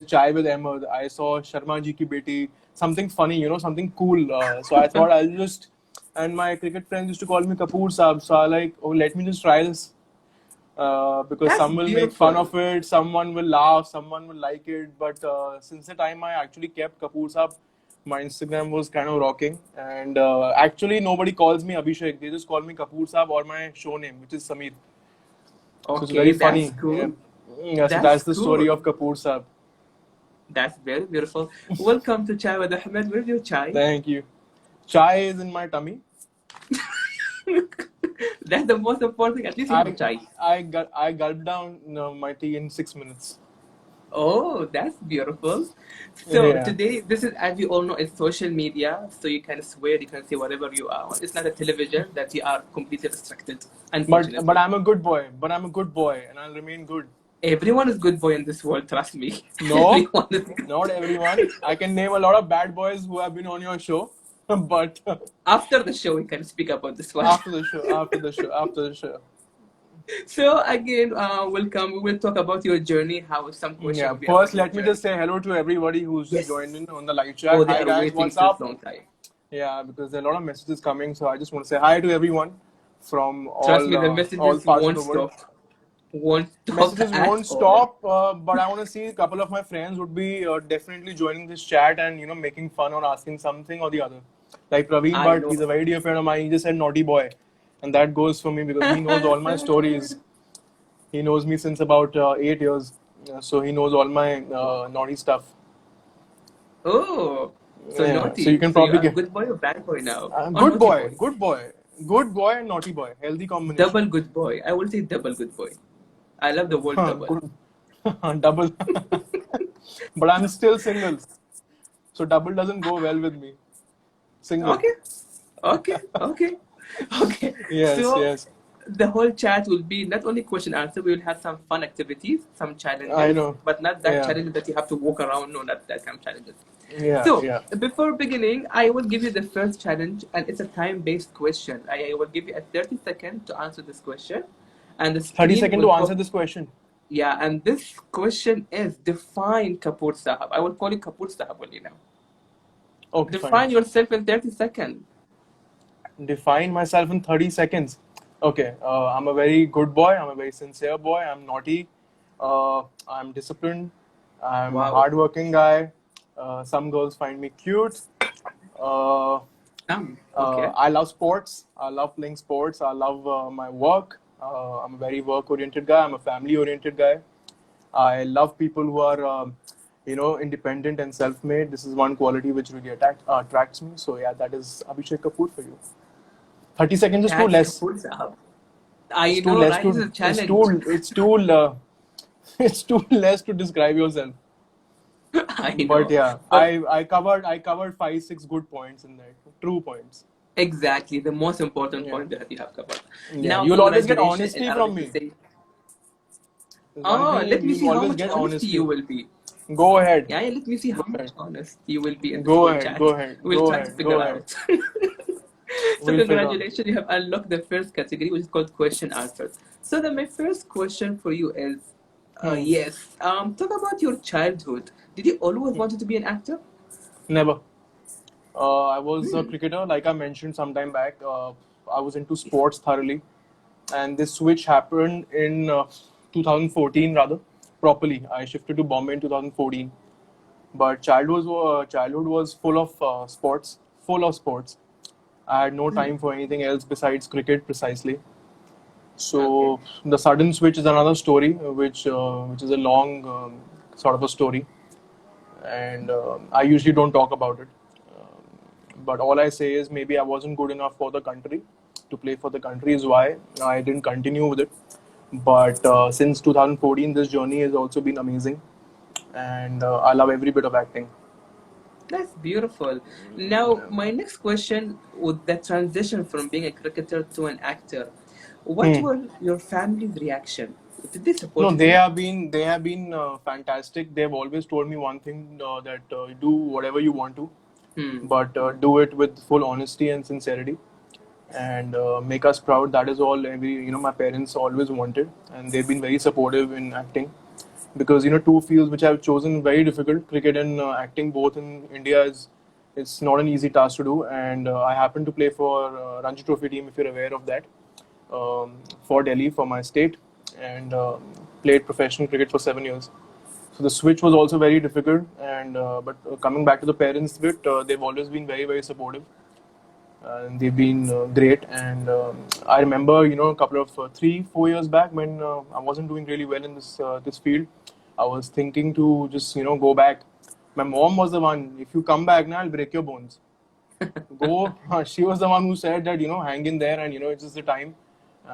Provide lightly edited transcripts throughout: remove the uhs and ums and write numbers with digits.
Chai with Ahmed. I saw Sharma ji ki beti. Something funny, something cool. So I thought I'll just. And my cricket friends used to call me Kapoor Saab. So I like, oh, let me just try this. Because That's some will make fun beautiful. of it, someone will laugh, someone will like it. But since the time I actually kept Kapoor Saab, my Instagram was kind of rocking. And actually, nobody calls me Abhishek. They just call me Kapoor Saab or my show name, which is Samir. So it's Okay, very that's funny. Yeah. cool. Yeah, so That's that's the story cool. of Kapoor Saab. That's very beautiful. Welcome to Chai with Ahmed. Where's your chai? Thank you. Chai is in my tummy. That's the most important thing. At least you have I chai. I gulped down my tea in 6 minutes. Oh, that's beautiful. So Yeah. today, this is, as we all know, it's social media. So you can swear, you can say whatever you want. It's not a television that you are completely restricted, But unfortunately. I'm a good boy. But I'm a good boy, and I'll remain good. Everyone is good boy in this world, trust me. No, Everyone is not good. everyone. I can name a lot of bad boys who have been on your show, but After the show, we can speak about this one. after the show, after the show, after the show. So again, welcome. We will talk about your journey. How some question Yeah. will be First, about your let me journey. just say hello to everybody who's just Yes. joined in on the live Oh, chat. they Hi are guys, waiting what's since up? long time. Yeah, because there are a lot of messages coming, so I just want to say hi to everyone from Trust me, the all messages parts of won't the world. stop. Won't stop Messages at won't all. stop, but I want to see a couple of my friends would be definitely joining this chat and making fun or asking something or the other. Like Praveen I Bhatt, know. he's a very dear friend of mine. He just said naughty boy, and that goes for me because he knows all my stories. He knows me since about 8 years, so he knows all my naughty stuff. Oh, so Yeah, so you naughty. can So you probably are get good boy or bad boy now? Or good naughty boy, boy? good boy, good boy, and naughty boy. Healthy combination. Double good boy. I will say double good boy. I love the word double. Good, double. But I'm still single, so double doesn't go well with me. Single. Okay, okay. Okay. Yes, So yes. the whole chat will be not only question answer, we will have some fun activities, some I challenges, know. but not that Yeah, challenge that you have to walk around. No, not that kind of challenges. yeah, So yeah. before beginning, I will give you the first challenge, and it's a time-based question. I will give you a 30 second to answer this question, and the 30 screen seconds will to answer pop. this question. Yeah, and this question is define Kapoor Sahab. I will call you Kapoor Sahab only now. Okay, fine. Define yourself in 30 seconds. Define myself in 30 seconds. Okay, I'm a very good boy. I'm a very sincere boy. I'm naughty. I'm disciplined. I'm a Wow. hardworking guy. Some girls find me cute. Uh, Okay. I love sports. I love playing sports. I love my work. I'm a very work-oriented guy. I'm a family-oriented guy. I love people who are, independent and self-made. This is one quality which really attracts me. So yeah, that is Abhishek Kapur for you. 30 seconds is too That's less. Kapoor Sahab. It's I too know, less right? This is to. a challenge. It's too less to describe yourself. I But know. yeah, But I covered 5 6 good points in that. True points. exactly the most important Yeah. point that you have covered. Yeah. Now, You'll always get congratulations. In honesty Arabic, from we me. say, There's one oh, thing let me you'll see how always much get honesty you honesty. will be. Go ahead. Yeah, yeah, let me see Go how much ahead. honest you will be in this Go whole ahead. Go chat. ahead. We'll Go try to ahead. Go figure ahead. out. So, We'll figure out. congratulations, you have unlocked the first category, which is called question answers. So, then my first question for you is Hmm. yes, talk about your childhood. Did you always wanted to be an actor? Never. I was a Hmm. cricketer, like I mentioned some time back. I was into sports thoroughly, and this switch happened in 2014 rather properly. I shifted to Bombay in 2014, but childhood was full of sports, full of sports. I had no Hmm. time for anything else besides cricket precisely. Okay. So the sudden switch is another story, which is a long sort of a story, and I usually don't talk about it. But all I say is maybe I wasn't good enough for the country to play for the country is why I didn't continue with it. But since 2014, this journey has also been amazing, and I love every bit of acting. That's beautiful. Now, my next question with the transition from being a cricketer to an actor, what Hmm. were your family's reaction? Did they No, support you? they have been fantastic. They've always told me one thing that do whatever you want to, Hmm. but do it with full honesty and sincerity, and make us proud. That is all my parents always wanted, and they've been very supportive in acting. because two fields which I've chosen very difficult. Cricket and acting, both in India, is it's not an easy task to do. And I happen to play for Ranji Trophy team, if you're aware of that, for Delhi, for my state, and played professional cricket for 7 years. So the switch was also very difficult. And but coming back to the parents bit, they've always been very, very supportive, and they've been great. And I remember, a couple of 3, 4 years back, when I wasn't doing really well in this field, I was thinking to just go back. My mom was the one. If you come back now, I'll break your bones. Go. She was the one who said that hang in there, and it's just the time,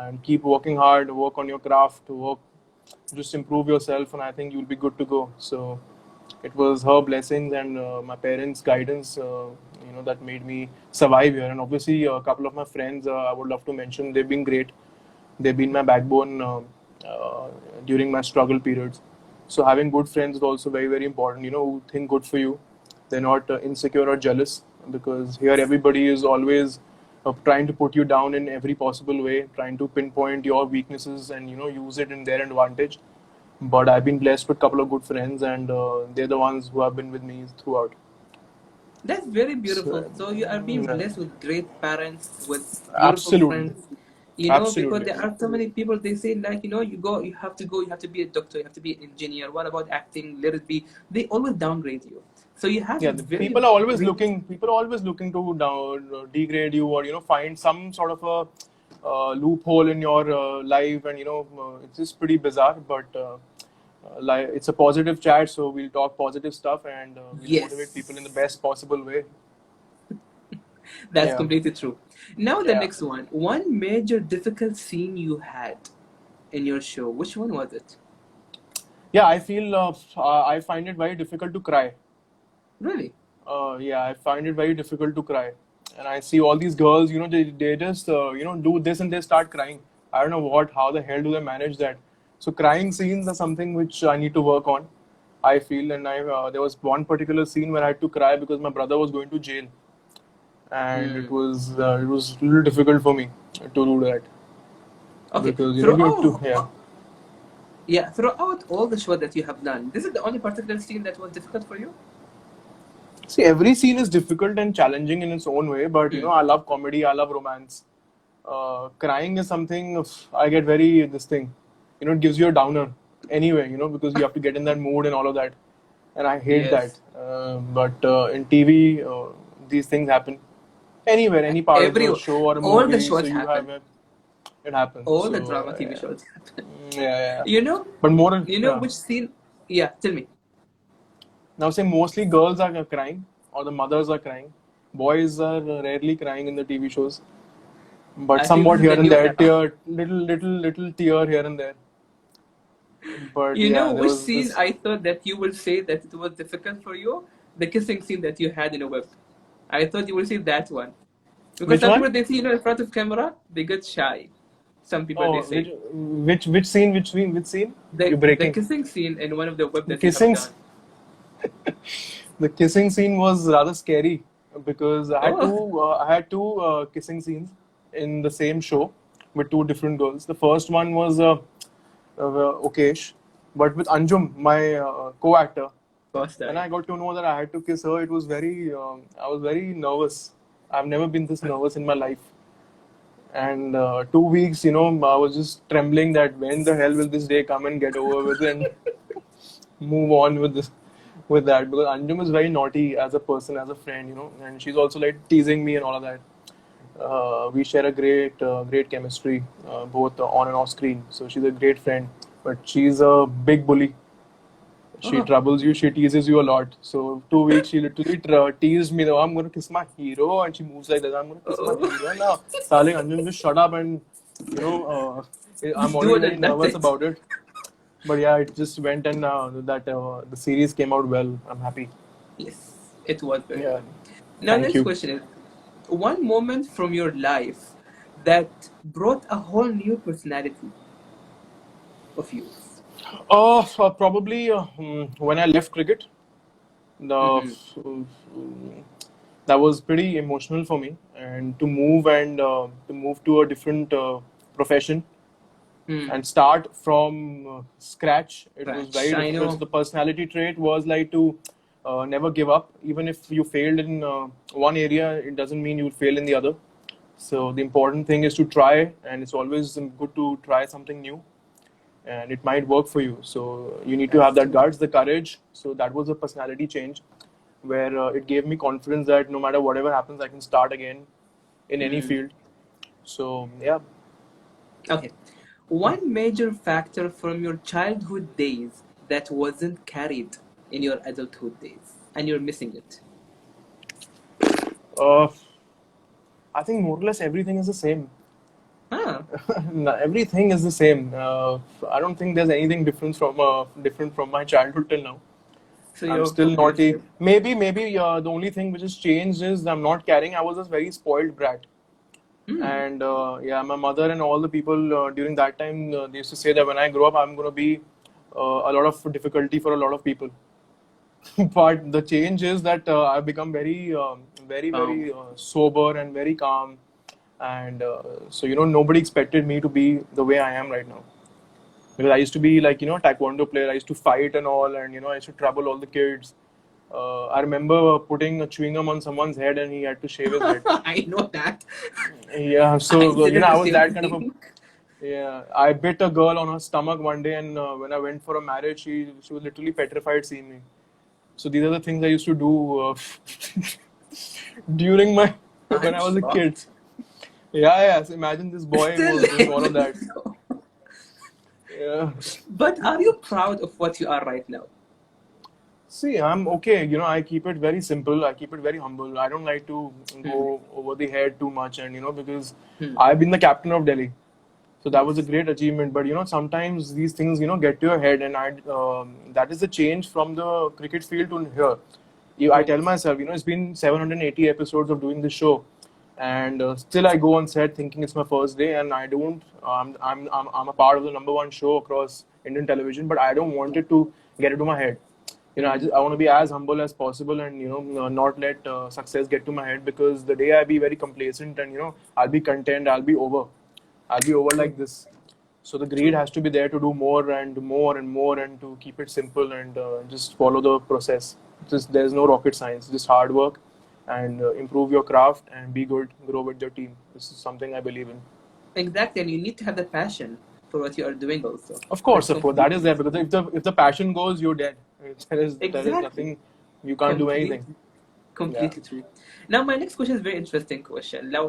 and keep working hard, work on your craft, work, just improve yourself, and I think you'll be good to go. So it was her blessings and my parents' guidance, that made me survive here. And obviously, a couple of my friends, I would love to mention, they've been great. They've been my backbone during my struggle periods. So having good friends is also very, very important. Who think good for you. They're not insecure or jealous, because here everybody is always trying to put you down in every possible way, trying to pinpoint your weaknesses and use it in their advantage. But I've been blessed with a couple of good friends, and they're the ones who have been with me throughout. That's very beautiful. So, So you are being yeah, blessed with great parents, with beautiful absolutely, friends. Because absolutely. there are so many people, they say like, you have to be a doctor, you have to be an engineer. What about acting? Let it be. They always downgrade you. So you have Yeah, very people are always great. looking. People are always looking to degrade you, or find some sort of a loophole in your life, and it's just pretty bizarre. But like, it's a positive chat, so we'll talk positive stuff, and we'll motivate people in the Yes, best possible way. that's Yeah, completely true. Now the yeah. next one. One major difficult scene you had in your show. Which one was it? Yeah, I feel I find it very difficult to cry. Really? Yeah, I find it very difficult to cry. And I see all these girls, they just, do this and they start crying. I don't know how the hell do they manage that? So crying scenes are something which I need to work on, I feel. And there was one particular scene where I had to cry because my brother was going to jail. And Hmm. it was a little difficult for me to do that. Okay. Because, you have to, yeah. Yeah, throughout all the show that you have done, this is the only particular scene that was difficult for you? See, every scene is difficult and challenging in its own way, but Hmm. I love comedy, I love romance. Crying is something I get very this thing, it gives you a downer anyway, because you have to get in that mood and all of that, and I hate that. Yes. But in TV, these things happen anywhere, any part of Every the show or a all the movie. So shows you have happen. it happens. All the So drama TV shows happen. yeah, yeah. You know, But more, you know yeah. which scene? Yeah, tell me. Now, say mostly girls are crying or the mothers are crying. Boys are rarely crying in the TV shows, but I think this somewhat is here the and new there, era. little tear here and there. But You yeah, know there which was scene this. I thought that you will say that it was difficult for you? The kissing scene that you had in a web. I thought you will say that one. Because Which some one? people they see in front of camera, they get shy. Some people they Oh, say. which scene? Which scene? Which scene? You're The breaking. kissing scene in one of the web The that you have kissing, done. the kissing scene was rather scary because Oh, I had two kissing scenes in the same show with two different girls. The first one was Okesh, but with Anjum, my co-actor. first When time. I got to know that I had to kiss her, I was very nervous. I've never been this nervous in my life. And 2 weeks, I was just trembling that when the hell will this day come and get over with and move on with this, with that. Because Anjum is very naughty as a person, as a friend, and she's also like teasing me and all of that. We share a great chemistry, both on and off screen. So she's a great friend, but she's a big bully. She Oh, troubles you, she teases you a lot. So 2 weeks she literally teased me. Oh, I'm gonna kiss my hero, and she moves like that. I'm gonna kiss my oh. hero now. Darling, Anjum, just shut up, and I'm Just do already it very and that's nervous it. about it. But yeah, it just went, and that the series came out well. I'm happy. Yes, it was very Yeah, well. Now, thank next you. question is one moment from your life that brought a whole new personality of yours. Probably when I left cricket, the Mm-hmm. that was pretty emotional for me, and to move to a different profession, and start from scratch. It was Scratch. very I difficult. So know. the personality trait was like to never give up. Even if you failed in one area, it doesn't mean you will fail in the other. So the important thing is to try, and it's always good to try something new, and it might work for you. So you need to have That's that true. guts, the courage. So that was a personality change, where it gave me confidence that no matter whatever happens, I can start again in any Hmm. field. So yeah. Okay. One major factor from your childhood days that wasn't carried in your adulthood days, and you're missing it. Uh, I think more or less everything is the same. Huh. No, everything is the same. I don't think there's anything different from my childhood till now. So I'm you're still naughty. completely. Maybe the only thing which has changed is I'm not carrying. I was a very spoiled brat, Hmm. and yeah, my mother and all the people during that time they used to say that when I grow up, I'm gonna be a lot of difficulty for a lot of people. But the change is that I've become very sober and very calm, and so nobody expected me to be the way I am right now. Because I used to be like taekwondo player. I used to fight and all, and I used to trouble all the kids. I remember putting a chewing gum on someone's head, and he had to shave his head. I know that. Yeah, I so did I the was same that kind of a. thing. Yeah, I bit a girl on her stomach one day, and when I went for a marriage, she was literally petrified seeing me. So these are the things I used to do during my when I'm I was a kid. shocked. Yeah, yeah. So imagine this boy Still, was doing all of even that. so. Yeah. But are you proud of what you are right now? See, I'm okay. I keep it very simple. I keep it very humble. I don't like to Hmm. go over the head too much, and because Hmm. I've been the captain of Delhi. So that was a Yes. great achievement. But sometimes these things get to your head, and that is the change from the cricket field to here. I tell Yes. myself, it's been 780 episodes of doing this show, and still I go on set thinking it's my first day, and I don't. I'm a part of the number one show across Indian television, but I don't want it to get into my head. Hmm. I want to be as humble as possible, and not let success get to my head, because the day I be very complacent and I'll be content, I'll be over True. like this. So the greed True. has to be there to do more and more and more, and to keep it simple, and just follow the process. Just there's no rocket science, just hard work, and improve your craft and be good, grow with your team. This is something I believe in. Exactly, and you need to have the passion for what you are doing also. That's Of course, that is completely there, true. because if the passion goes, you're dead. There is Exactly. nothing, you can't do anything. Completely. Yeah. Completely true. Now, my next question is a very interesting question. Now,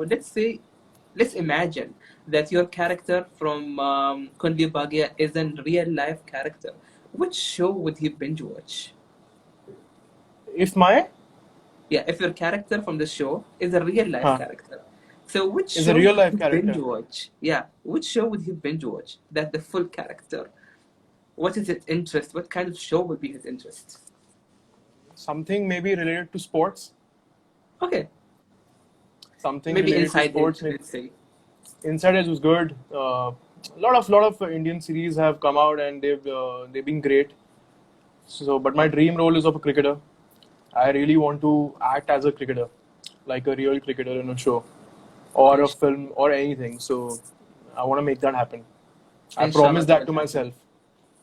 let's imagine that your character from Kundi Bagya is a real life character. Which show would you binge watch? If my Yeah, if your character from the show is a real life huh, character. So, which is a show real would life you binge character, watch? Yeah, which show would you binge watch? That the full character. What is his interest? What kind of show would be his interest? something maybe related to sports, Okay, something maybe related to Inside sports. Edge, Maybe let's say. Inside Edge was good. A lot of Indian series have come out, and they've been great. So, but my dream role is of a cricketer. I really want to act as a cricketer, like a real cricketer in a show or a Insh- film or anything. So, I want to make that happen. I Inshallah, promise it that will to happen. myself.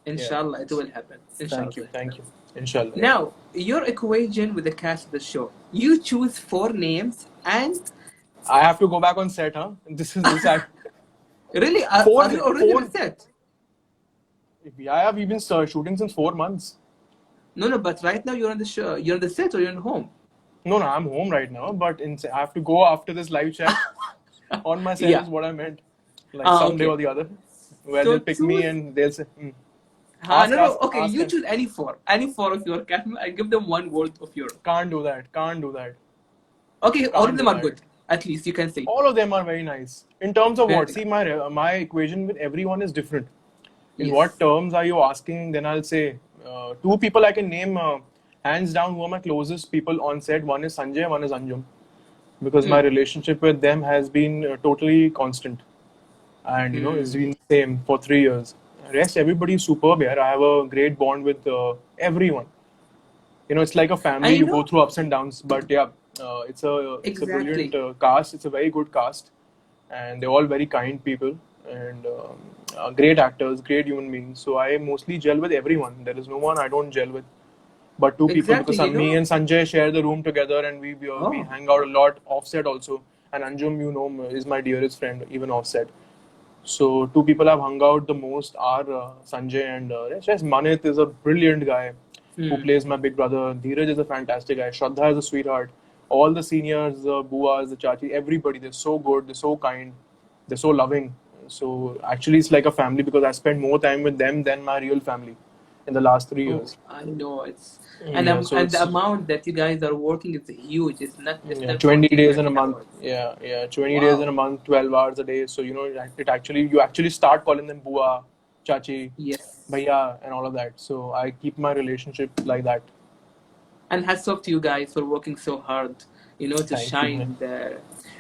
Yeah. Inshallah, it will happen. Inshallah, it will Thank happen. you. Inshallah. Yeah. Now, your equation with the cast of the show. You choose four names and I have to go back on set, huh? This is this act. really, Four, are you already on the four. set? Yeah, we've been shooting since 4 months. No, no, but right now you're on the show. You're on the set or you're in home. No, no, I'm home right now, but I have to go after this live chat. On my set Yeah. is what I meant. Like someday Okay. or the other, where So they'll pick me choose. and they'll say, No, ask, no. ask, Okay, ask, you and choose any four of your cast. I give them one word of your. can't do that, can't do that, Okay, all of can't them do are that. good. At least you can say. All of them are very nice. In terms of Fair what? enough. See, my equation with everyone is different. In what Yes. terms are you asking? Then I'll say two people I can name hands down who are my closest people on set. One is Sanjay, one is Anjum, because my Hmm. relationship with them has been totally constant, and it's Hmm. been the same for 3 years. Rest everybody is superb here. I have a great bond with everyone. It's like a family. And you You go know through ups and downs, but yeah, it's a brilliant exactly. cast. It's a very good cast, and they're all very kind people. And great actors, great human beings. So I mostly gel with everyone. There is no one I don't gel with. But two people, Exactly, because you me know. and Sanjay share the room together, and we Oh, hang out a lot offset also. And Anjum, you know, is my dearest friend, even offset. So two people I've hung out the most are Sanjay and yes, Manit is a brilliant guy who hmm. plays my big brother. Dheeraj is a fantastic guy. Shraddha is a sweetheart. All the seniors, the buas, the chachi, everybody, they're so good, they're so kind, they're so loving. So actually, it's like a family because I spent more time with them than my real family in the last 3 years. Oh, I know it's Yeah, so and the it's amount that you guys are working is huge. It's not yeah, distant 20 14, days in a 13 month. hours. Yeah, 20 days in a Wow. month, 12 hours a day. So, you know, it actually, you actually start calling them Bua, Chachi, Yes. Bhaiya, and all of that. So I keep my relationship like that. And hats off to you guys for working so hard, to Thank you, man. shine there.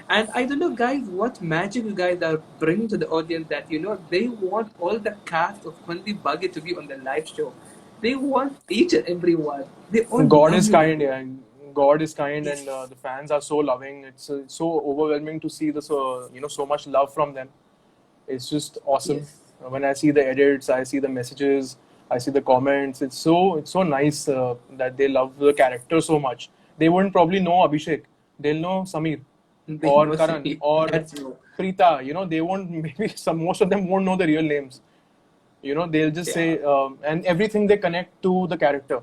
And I don't know, guys, what magic you guys are bringing to the audience that, they want all the cast of Kundi Buggy to be on the live show. They want each and every one. They all God love is you kind, guys. yeah. God is kind, and Yes. the fans are so loving. It's so overwhelming to see this, so much love from them. It's just awesome. Yes. When I see the edits, I see the messages, I see the comments. It's so nice that they love the character so much. They wouldn't probably know Abhishek. They'll know Samir They or know Karan me. or That's true. Preeta. They won't. Maybe some most of them won't know the real names. They'll just Yeah. say and everything they connect to the character.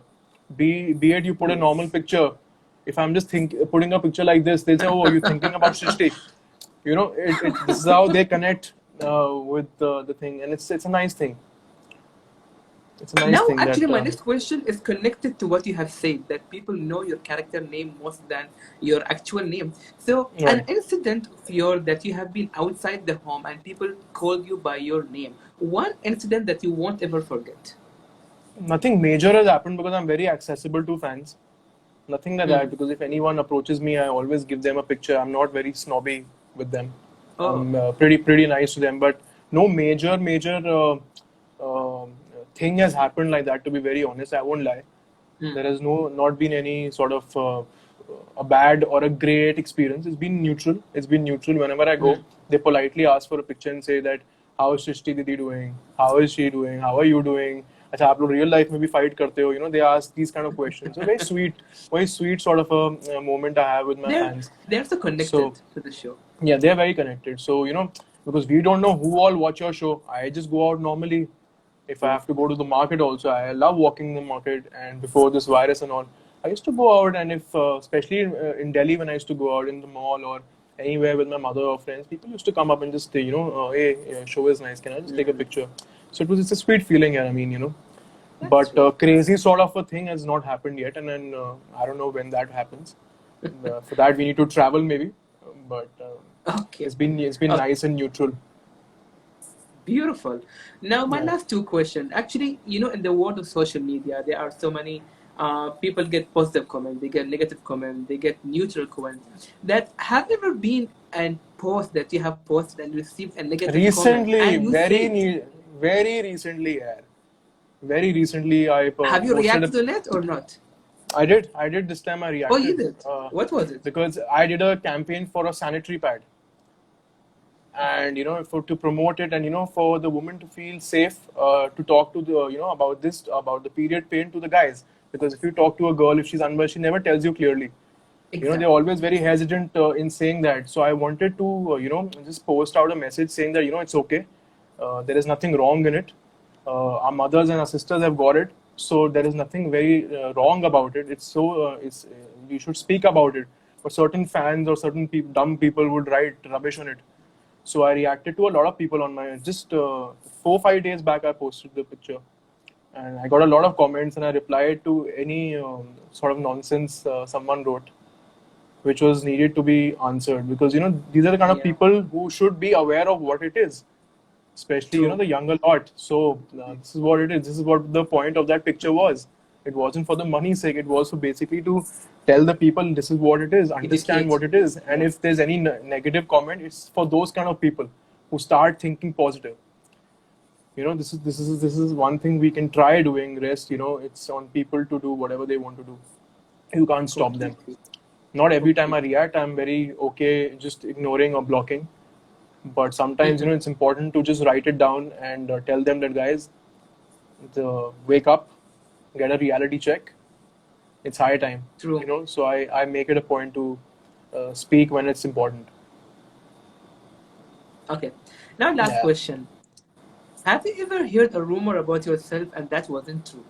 Be it you put a normal Yes. picture. If I'm just putting a picture like this, they'll say, "Oh, you're thinking about Shrishti." This is how they connect with the thing, and it's a nice thing. It's a nice Now, thing actually, that my next question is connected to what you have said that people know your character name more than your actual name. So, an right. incident of yours that you have been outside the home and people called you by your name. One incident that you won't ever forget. Nothing major has happened because I'm very accessible to fans. Nothing like that Hmm. because if anyone approaches me, I always give them a picture. I'm not very snobby with them. Oh. I'm pretty nice to them, but no major uh, thing has happened like that. To be very honest, I won't lie. Hmm. There has not been any sort of a bad or a great experience. It's been neutral. It's been neutral. Whenever I go, Hmm. they politely ask for a picture and say that how is Shrishti Didi doing? How is she doing? How are you doing? अच्छा आप लोग real life में भी fight करते हो? They ask these kind of questions. So very sweet sort of a moment I have with my They're fans. they're so So connected to the show. yeah, they're very connected. So, because we don't know who all watch your show, I just go out normally. If I have to go to the market also, I love walking the market. And before this virus and all, I used to go out. And if, especially in Delhi, when I used to go out in the mall or anywhere with my mother or friends, people used to come up and just say, hey, show is nice. Can I just take a Hmm. picture? So it's a sweet feeling, yeah, I mean, That's But sweet. crazy sort of a thing has not happened yet. And then I don't know when that happens. For that, we need to travel maybe. But Okay. it's been Okay. nice and neutral. Beautiful. Now, my Yeah. last two questions. Actually, in the world of social media, there are so many people get positive comments, they get negative comments, they get neutral comments. That have you ever been and post that you have posted and received a negative comment, Recently, and you said, very recently, yeah. Very recently, I have you posted a. reacted on it or not? I did this time. I Oh, you reacted did. What was it? because I did a campaign for a sanitary pad, and for to promote it, and for the woman to feel safe to talk to the about the period pain to the guys. Because if you talk to a girl, if she's unwell, she never tells you clearly. They're Exactly. always very hesitant in saying that. So I wanted to just post out a message saying that it's okay. There is nothing wrong in it. Our mothers and our sisters have got it, so there is nothing very wrong about it. It's we should speak about it. But certain fans or certain dumb people would write rubbish on it. So I reacted to a lot of people on my just 4 5 days back. I posted the picture, and I got a lot of comments, and I replied to any sort of nonsense someone wrote, which was needed to be answered. Because these are the kind of Yeah. people who should be aware of what it is, especially True. the younger lot. So this is what it is. This is what the point of that picture was. It wasn't for the money's sake. It was for basically to tell the people this is what it is, understand Educate. what it is, and Yeah. if there's any negative comment, it's for those kind of people who start thinking positive. This is one thing we can try doing. Rest, it's on people to do whatever they want to do. You can't stop them. Completely. Not every time I Completely. react, I'm very okay just ignoring or blocking. But sometimes, it's important to just write it down and tell them that, guys, wake up, get a reality check. It's high time, True. So I make it a point to speak when it's important. Okay. Now, last Yeah. question. Have you ever heard a rumor about yourself and that wasn't true?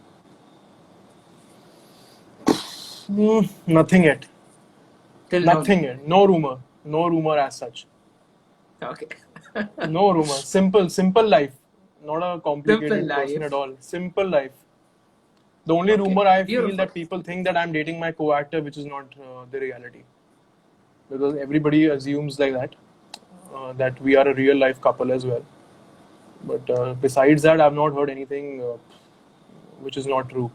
Nothing yet. Till now, Nothing no. yet. No rumor. No rumor as such. Okay. No rumor. Simple life. Not a Simple complicated person at life. all. Simple life. The only Okay. rumor I feel Beautiful. that people think that I'm dating my co-actor, which is not the reality, because everybody assumes like that we are a real life couple as well. But besides that, I've not heard anything which is not true.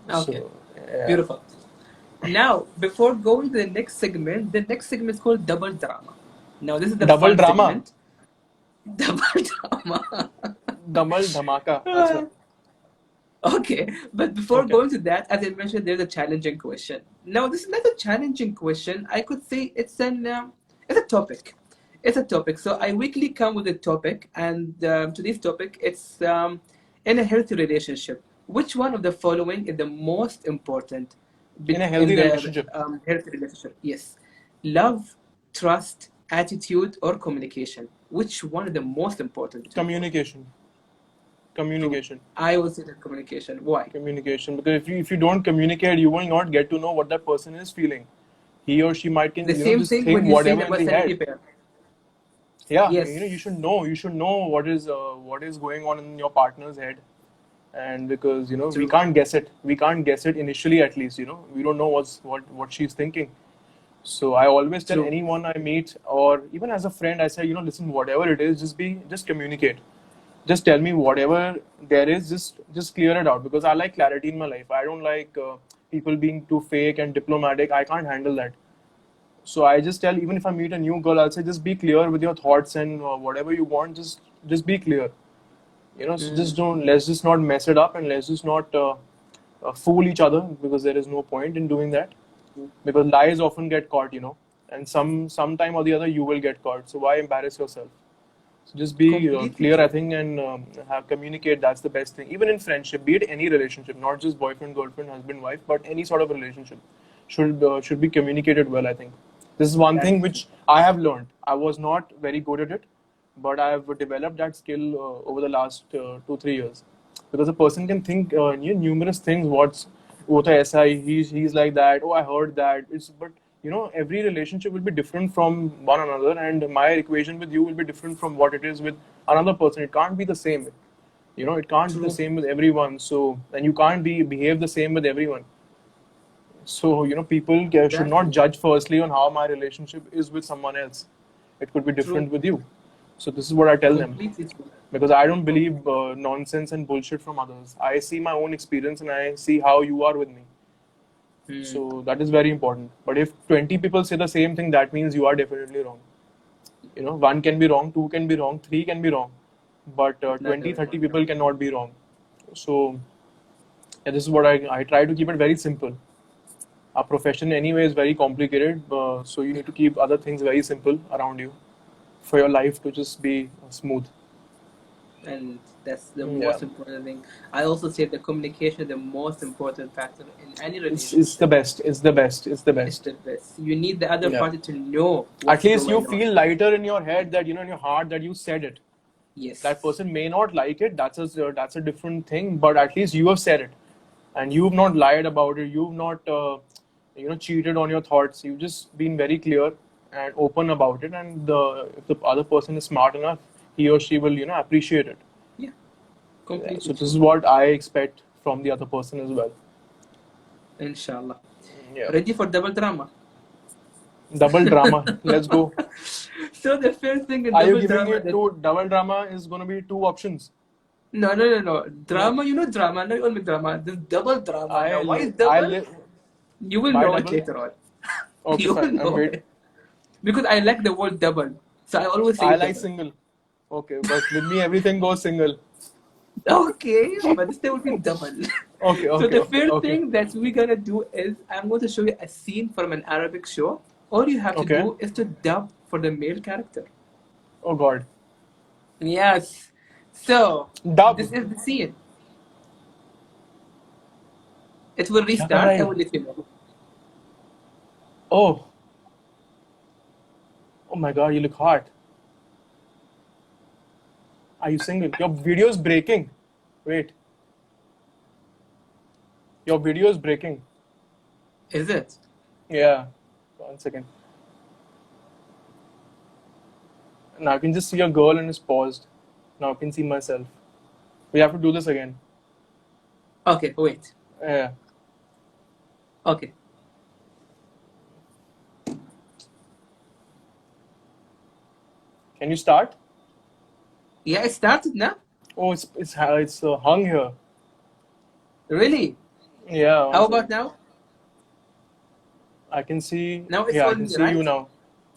Okay. So yeah. Beautiful. Now, before going to the next segment is called double drama. Now, this is the Double fun drama, segment. Double drama. double dhamaka. Acha. Okay, but before Okay. going to that, as I mentioned, there's a challenging question. Now, this is not a challenging question. I could say it's a topic. It's a topic. So I weekly come with a topic, and today's topic it's in a healthy relationship. Which one of the following is the most important In a in healthy the relationship, healthy relationship? Yes, love, trust, attitude, or communication. Which one is the most important between both? communication, True. communication, I will say that communication. Why? communication. Because if you don't communicate, you will not get to know what that person is feeling. He or she might The can same just thing think when you say whatever in about the sanity head. pair. Yeah, you Yes, should know. You should know what is going on in your partner's head, and because we true, can't guess it. We can't guess it initially, at least. We don't know what she's thinking. So I always tell true. anyone I meet, or even as a friend, I say, listen, whatever it is, just communicate. Just tell me whatever there is. Just clear it out, because I like clarity in my life. I don't like people being too fake and diplomatic. I can't handle that. So I just tell, even if I meet a new girl, I'll say, just be clear with your thoughts and whatever you want. Just be clear. So just Mm, don't. Let's just not mess it up, and let's just not fool each other, because there is no point in doing that, because lies often get caught, and sometime or the other you will get caught. So why embarrass yourself? So just be completely clear, I true. think, and have communicate. That's the best thing. Even in friendship, be it any relationship, not just boyfriend, girlfriend, husband, wife, but any sort of relationship, should be communicated well. I think this is one That's thing true. which I have learned. I was not very good at it, but I have developed that skill over the last 2 3 years. Because a person can think numerous things. What aisa he's like that. Oh, I heard that. But every relationship will be different from one another, and my equation with you will be different from what it is with another person. It can't be the same. It can't be the True. same with everyone. So, and you can't behave the same with everyone. So, people should not Exactly. judge firstly on how my relationship is with someone else. It could be True. different with you. So, this is what I tell them, Completely true. because I don't believe nonsense and bullshit from others. I see my own experience and I see how you are with me. Mm, So, that is very important. But if 20 people say the same thing, that means you are definitely wrong. One can be wrong, two can be wrong, three can be wrong, but not 20, 30 everyone. people cannot be wrong. So, yeah, this is what I try to keep it very simple. Our profession anyway is very complicated, so you need to keep other things very simple around you for your life to just be smooth. And that's the Yeah, most important thing. I also say the communication is the most important factor in any it's the relationship. best. It's the best. It's the It's best. the best. You need the other Yeah. party to know At what's least you going on. feel lighter in your head, that in your heart, that you said it. That Yes. person may not like it. That's a different thing. But at least you have said it, and you've not lied about it. You've not cheated on your thoughts. You've just been very clear and open about it. And if the other person is smart enough, he or she will appreciate it. Yeah. Yeah. Completely So this true. is what I expect from the other person as well. Inshallah. Yeah. Ready for double drama? Double drama. Let's go. So the first thing in Are you double giving drama it that to double drama is going to be two options? no. No. Drama, drama, not only drama. This double drama. Now, I why is li- I double? live You will by know it double. later on. Okay, You will fine. I'm know wait. it. Because I like the word double. So I always say I like double. single. Okay, but with me everything goes single. Okay, but this time will be double. Okay, So okay, the okay, first okay. thing that we're gonna do is I'm going to show you a scene from an Arabic show. all you have to Okay. do is to dub for the male character. Oh God. Yes. So this Dub. is the scene. It will क्या कर रहा restart. है I ये? will let you know. Oh. Oh my God. You look hot. Are you single? Your video is breaking. Wait. Your video is breaking. Is it? Yeah. 1 second. Now I can just see a girl and it's paused. Now I can see myself. We have to do this again. Okay. Wait. Yeah. Okay. Can you start? Yeah, it started now. Oh, it's hung here. Really? Yeah. How 1 second. about now? I can see. Now it's Yeah, I can on me, see you right? now.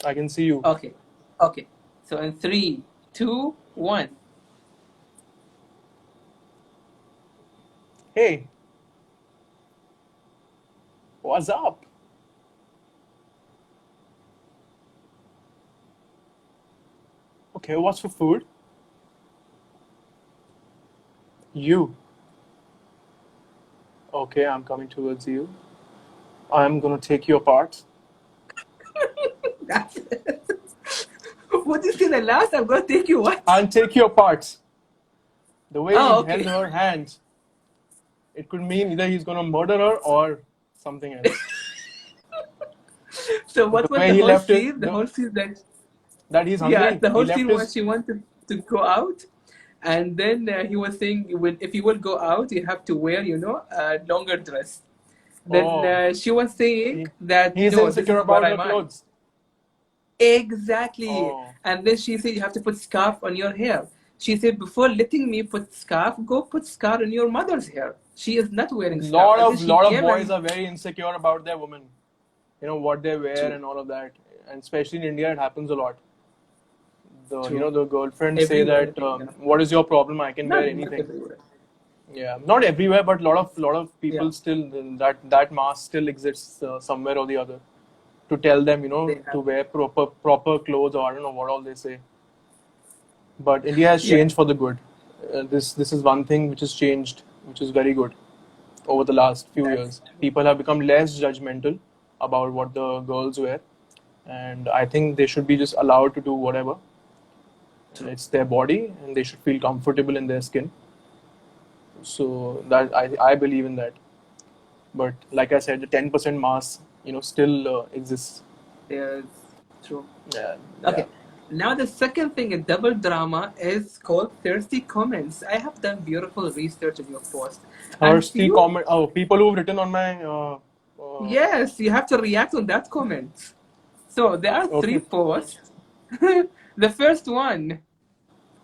I can see you. Okay. Okay. So in three, two, one. Hey, what's up? Okay, what's for food? You. Okay, I'm coming towards you. I'm gonna take your parts. That's it. What did you say the last? I'm gonna take you what? I'll take your parts. The way Oh, he held okay. her hands, it could mean either he's gonna murder her or something else. So The what was way the he whole left it, scene? The whole scene that that he's yeah, hungry. the He whole left scene was his. she wanted to go out, and then he was saying, if you will go out, you have to wear, a longer dress." Then Oh, she was saying he, that he's no, this insecure is what about I her want. clothes. Exactly. Oh, And then she said you have to put scarf on your hair. She said before letting me put scarf, go put scarf on your mother's hair. She is not wearing scarf. lot And then of she lot of came boys and are very insecure about their women. What they wear true, and all of that. And especially in India, it happens a lot. true. The girlfriends say Everywhere, that, I think. what is your problem? I can wear Not anything. everywhere. Yeah, not everywhere, but lot of Yeah, people still, that mask still exists somewhere or the other, to tell them, they to have. wear proper clothes, or I don't know what all they say. But India has Yeah, changed for the good. This is one thing which has changed, which is very good over the last few that's years. People have become less judgmental about what the girls wear, and I think they should be just allowed to do whatever. true. It's their body, and they should feel comfortable in their skin. So that I believe in that. But like I said, the 10% mass, still exists. There's true. Yeah, yeah. Okay. Now the second thing in double drama is called thirsty comments. I have done beautiful research on your post, and Thirsty few comment. Oh, people who've written on my. yes, you have to react on that comment. So there are three Okay. posts. The first one,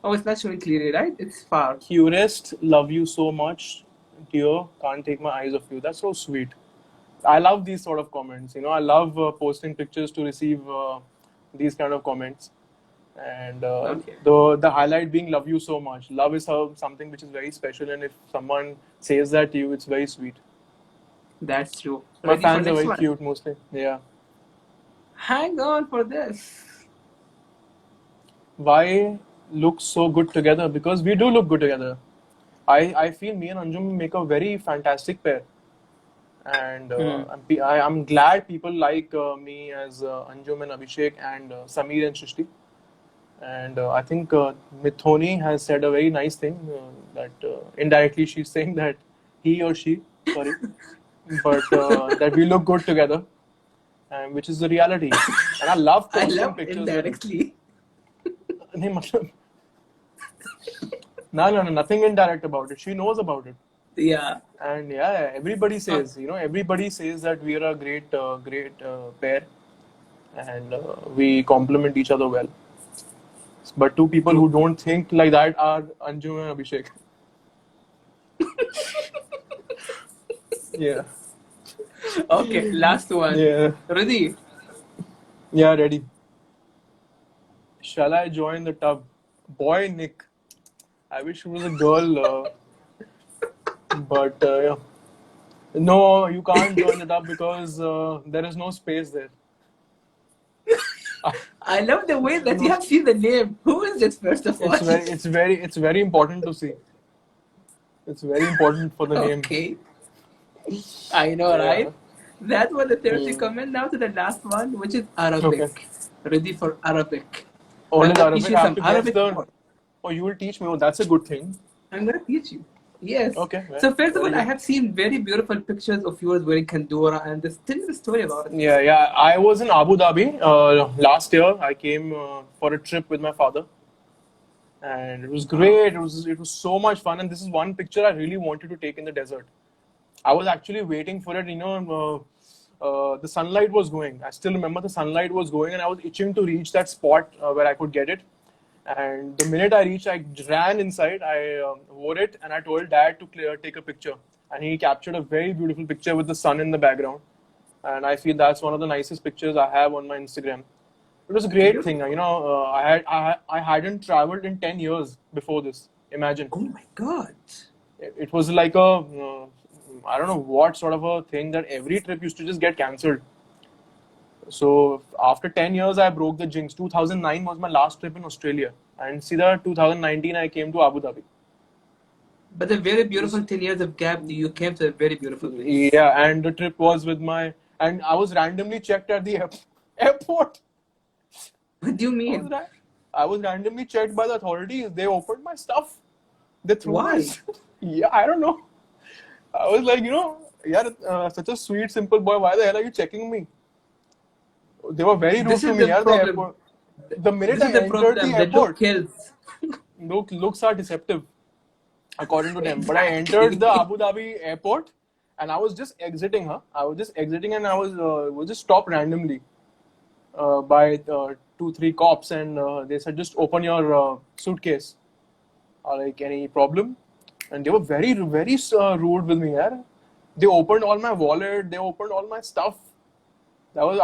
oh, it's not showing clearly, right? It's far. Cutest, love you so much, dear. Can't take my eyes off you. That's so sweet. I love these sort of comments. I love posting pictures to receive these kind of comments. And Okay, the highlight being love you so much. Love is something which is very special, and if someone says that to you, it's very sweet. that's true. My Ready for fans are next very one? cute mostly. Yeah. Hang on for this. Why look so good together? Because we do look good together. I feel me and Anjum make a very fantastic pair, and Hmm. I'm glad people like me as Anjum and Abhishek and Sameer and Shrishti. And I think Mithoni has said a very nice thing, that indirectly she's saying that he or she, sorry, but that we look good together, and which is the reality. And I love I posting love pictures with it. indirectly. नहीं, मतलब- no, nothing indirect about it. She knows about it. Yeah. And yeah, Uh, everybody says that we are a great pair, and we complement each other well. But two people who true. don't think like that are Anjum and Abhishek. Yeah. Okay, last one. Yeah. Ready? Yeah, ready. Shall I join the tub? Boy, Nick. I wish it was a girl, but yeah. No, you can't join the tub because there is no space there. I love the way that you No, have seen the name. Who is it, first of all? it's very important to see. It's very important for the name. Okay, I know, Yeah. right? That was the 30 Hmm. comment. Now to the last one, which is Okay. Arabic. Ready for Arabic. I'm Only gonna teach Arabic. you I have some to guess Arabic the. word. Oh, you will teach me. Oh, that's a good thing. I'm gonna teach you. Yes. Okay. So first of Very all, I good. have seen very beautiful pictures of yours wearing kandura, and just tell me the story about it. Yeah, yeah. I was in Abu Dhabi last year. I came for a trip with my father, and it was Wow. great. It was so much fun. And this is one picture I really wanted to take in the desert. I was actually waiting for it. The sunlight was going. I still remember the sunlight was going, and I was itching to reach that spot where I could get it. And the minute I reached, I ran inside. I wore it, and I told Dad to take a picture. And he captured a very beautiful picture with the sun in the background. And I feel that's one of the nicest pictures I have on my Instagram. It was a great thing. Beautiful. I hadn't traveled in 10 years before this. Imagine. Oh my God. It was like a I don't know what sort of a thing that every trip used to just get cancelled. So after 10 years, I broke the jinx. 2009 was my last trip in Australia, and see that 2019 I came to Abu Dhabi. But a very This, beautiful 10 years of gap, you came to a very beautiful place. yeah, and the trip was with my and I was randomly checked at the airport. What do you I was mean? ra- I was randomly checked by the authorities. They opened my stuff. They threw my Why? yeah. I don't know. I was like, yeah, such a sweet, simple boy. Why the hell are you checking me? They were very rude This to is me. the Yeah, the problem. airport. The minute This is I the entered the problem. The look airport, kills. looks are deceptive, according to them. But I entered the Exactly. Abu Dhabi airport, and I was just exiting. I was just exiting, and I was just stopped randomly by two, three cops, and they said, "Just open your suitcase." Like any problem, and they were very, very rude with me. Yeah, they opened all my wallet. They opened all my stuff. That was